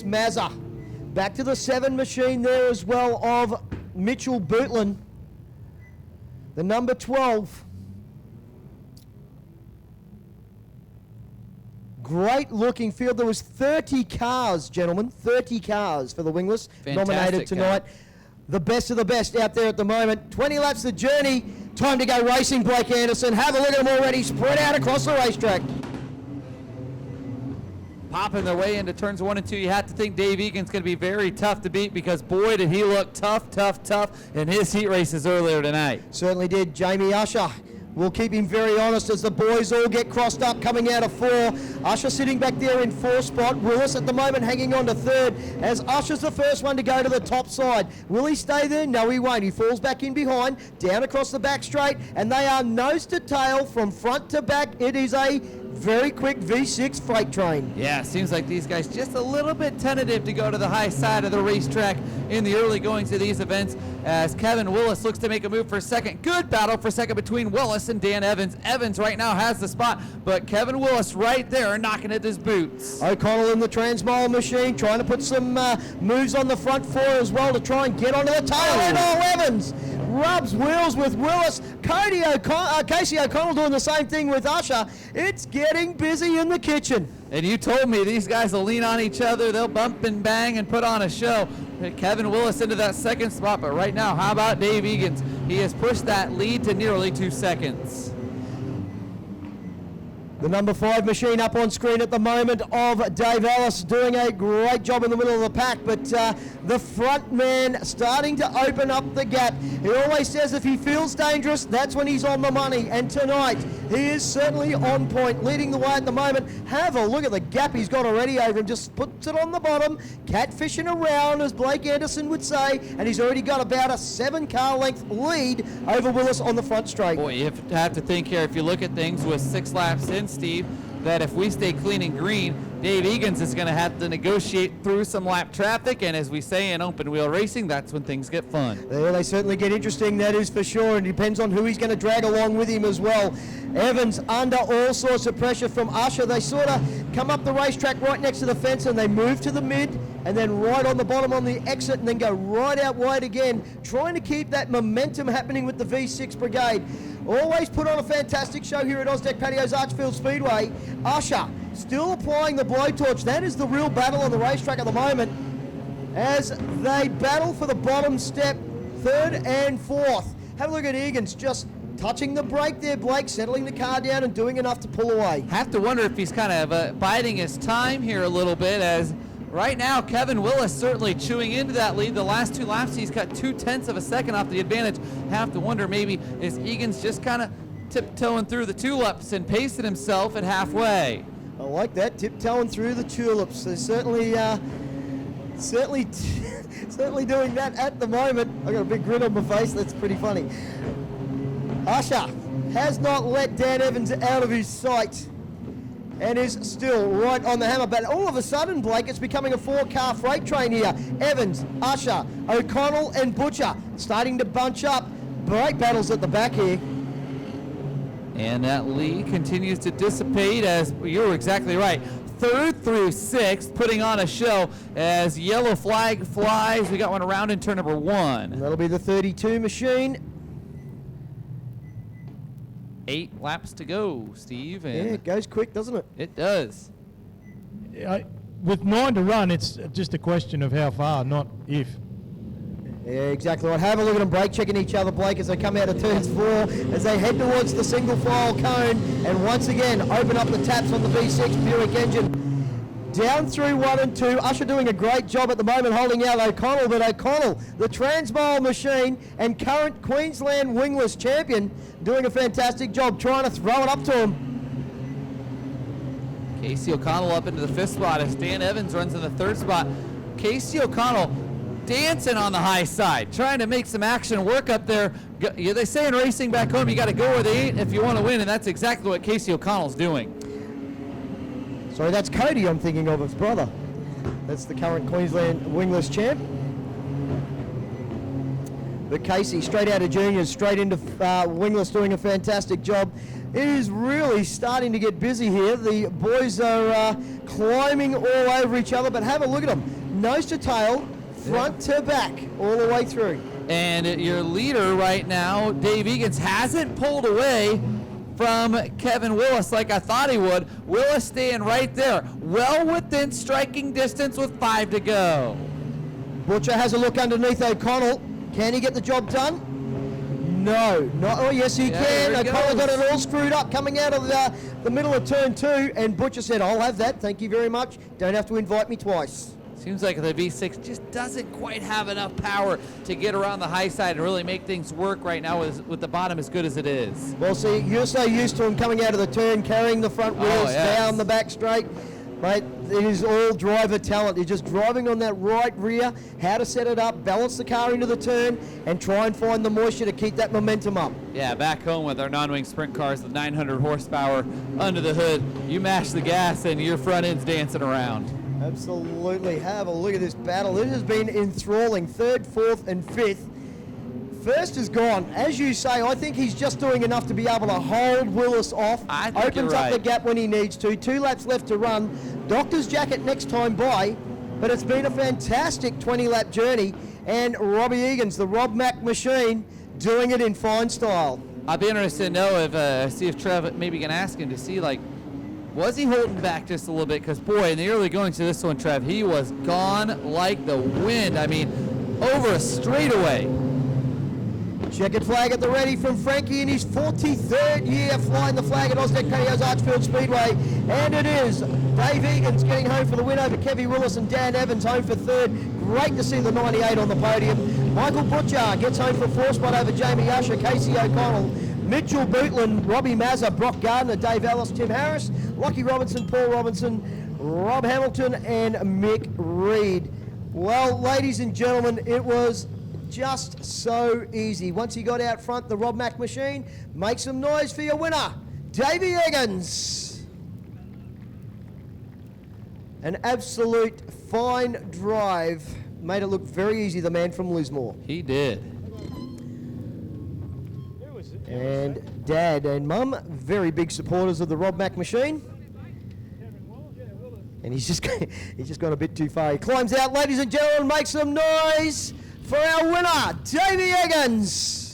Mazza. Back to the 7 machine there as well of Mitchell Bootland. The number 12. Great looking field. There was 30 cars, gentlemen. 30 cars for the Wingless nominated tonight. The best of the best out there at the moment. 20 laps the journey. Time to go racing, Blake Anderson. Have a look at them already spread out across the racetrack. Popping their way into turns 1 and 2. You have to think Dave Egan's going to be very tough to beat because, boy, did he look tough in his heat races earlier tonight. Certainly did. Jamie Usher will keep him very honest as the boys all get crossed up coming out of 4. Usher sitting back there in 4 spot. Willis at the moment hanging on to 3rd as Usher's the first one to go to the top side. Will he stay there? No, he won't. He falls back in behind, down across the back straight, and they are nose to tail from front to back. It is a very quick V6 freight train. Yeah, seems like these guys just a little bit tentative to go to the high side of the racetrack in the early goings of these events as Kevin Willis looks to make a move for second. Good battle for second between Willis and Dan Evans. Evans right now has the spot, but Kevin Willis right there knocking at his boots. O'Connell in the Transmile machine trying to put some moves on the front 4 as well to try and get onto the tail. And Evans rubs wheels with Willis. Casey O'Connell doing the same thing with Usher. It's getting busy in the kitchen. And you told me these guys will lean on each other. They'll bump and bang and put on a show. Kevin Willis into that second spot, but right now, how about Dave Egan's? He has pushed that lead to nearly 2 seconds. The number 5 machine up on screen at the moment of Dave Ellis doing a great job in the middle of the pack, but the front man starting to open up the gap. He always says if he feels dangerous, that's when he's on the money, and tonight he is certainly on point, leading the way at the moment. Have a look at the gap he's got already over him, just puts it on the bottom, catfishing around as Blake Anderson would say, and he's already got about a 7-car length lead over Willis on the front straight. Boy, you have to think here, if you look at things with 6 laps in, Steve, that if we stay clean and green, Dave Egan's is going to have to negotiate through some lap traffic, and as we say in open wheel racing, that's when things get fun. Yeah, they certainly get interesting, that is for sure, and it depends on who he's going to drag along with him as well. Evans under all sorts of pressure from Usher. They sort of come up the racetrack right next to the fence and they move to the mid and then right on the bottom on the exit and then go right out wide again, trying to keep that momentum happening with the V6 Brigade. Always put on a fantastic show here at Ozdeck Patios Archerfield Speedway. Usher still applying the blowtorch. That is the real battle on the racetrack at the moment as they battle for the bottom step, 3rd and 4th. Have a look at Egan's just touching the brake there, Blake, settling the car down and doing enough to pull away. Have to wonder if he's kind of biding his time here a little bit, as right now Kevin Willis certainly chewing into that lead. The last 2 laps he's got 0.2 of a second off the advantage. Have to wonder maybe is Egan's just kind of tiptoeing through the tulips and pacing himself at halfway. I like that, tiptoeing through the tulips. They're certainly doing that at the moment. I got a big grin on my face. That's pretty funny. Usher has not let Dan Evans out of his sight and is still right on the hammer. But all of a sudden, Blake, it's becoming a 4-car freight train here. Evans, Usher, O'Connell and Butcher starting to bunch up. Great battles at the back here. And that lead continues to dissipate as you're exactly right. 3rd through 6th, putting on a show as yellow flag flies. We got one around in turn number 1. And that'll be the 32 machine. 8 laps to go, Steve. And yeah, it goes quick, doesn't it? It does. With 9 to run, it's just a question of how far, not if. Yeah, exactly right. Have a look at them brake checking each other, Blake, as they come out of turns 4, as they head towards the single file cone, and once again open up the taps on the V6 Buick engine. Down through 1 and 2. Usher doing a great job at the moment holding out O'Connell, but O'Connell, the Transmile machine and current Queensland Wingless champion, doing a fantastic job trying to throw it up to him. Casey O'Connell up into the 5th spot as Dan Evans runs in the 3rd spot. Casey O'Connell dancing on the high side, trying to make some action work up there. They say in racing back home, you got to go where they ain't if you want to win, and that's exactly what Casey O'Connell's doing. Sorry, that's Cody I'm thinking of, his brother. That's the current Queensland Wingless champ. But Casey, straight out of juniors, straight into Wingless, doing a fantastic job. It is really starting to get busy here. The boys are climbing all over each other, but have a look at them. Nose to tail, front to back, all the way through. And your leader right now, Dave Egan's, hasn't pulled away from Kevin Willis like I thought he would. Willis staying right there, well within striking distance with 5 to go. Butcher has a look underneath O'Connell. Can he get the job done? No. Oh, yes, he can. O'Connell got it all screwed up coming out of the middle of turn 2, and Butcher said, I'll have that. Thank you very much. Don't have to invite me twice. Seems like the V6 just doesn't quite have enough power to get around the high side and really make things work right now with the bottom as good as it is. Well, see, you're so used to him coming out of the turn, carrying the front wheels down the back straight. Mate, it is all driver talent. You're just driving on that right rear, how to set it up, balance the car into the turn, and try and find the moisture to keep that momentum up. Yeah, back home with our non-wing sprint cars with 900 horsepower under the hood, you mash the gas and your front end's dancing around. Absolutely. Have a look at this battle. It has been enthralling. 3rd, 4th, and 5th. First is gone. As you say, I think he's just doing enough to be able to hold Willis off. I think opens you're up right. the gap when he needs to. 2 laps left to run. Doctor's jacket next time by. But it's been a fantastic 20-lap journey. And Robbie Egan's, the Rob Mack machine, doing it in fine style. I'd be interested to know see if Trev maybe can ask him to see, like, was he holding back just a little bit? Because, boy, in the early going to this one, Trev, he was gone like the wind. I mean, over a straightaway. Checkered flag at the ready from Frankie in his 43rd year flying the flag at Austin Carrio's Archerfield Speedway. And it is Dave Egan's getting home for the win over Kevin Willis, and Dan Evans home for 3rd. Great to see the 98 on the podium. Michael Butcher gets home for 4th spot over Jamie Usher, Casey O'Connell, Mitchell Bootland, Robbie Mazza, Brock Gardner, Dave Ellis, Tim Harris, Lockie Robinson, Paul Robinson, Rob Hamilton, and Mick Reed. Well, ladies and gentlemen, it was just so easy. Once he got out front, the Rob Mack machine, make some noise for your winner, Davey Eggins. An absolute fine drive. Made it look very easy, the man from Lismore. He did. And Dad and Mum, very big supporters of the Rob Mack machine. And he's just gone a bit too far. He climbs out, ladies and gentlemen, make some noise for our winner, Davey Eggins.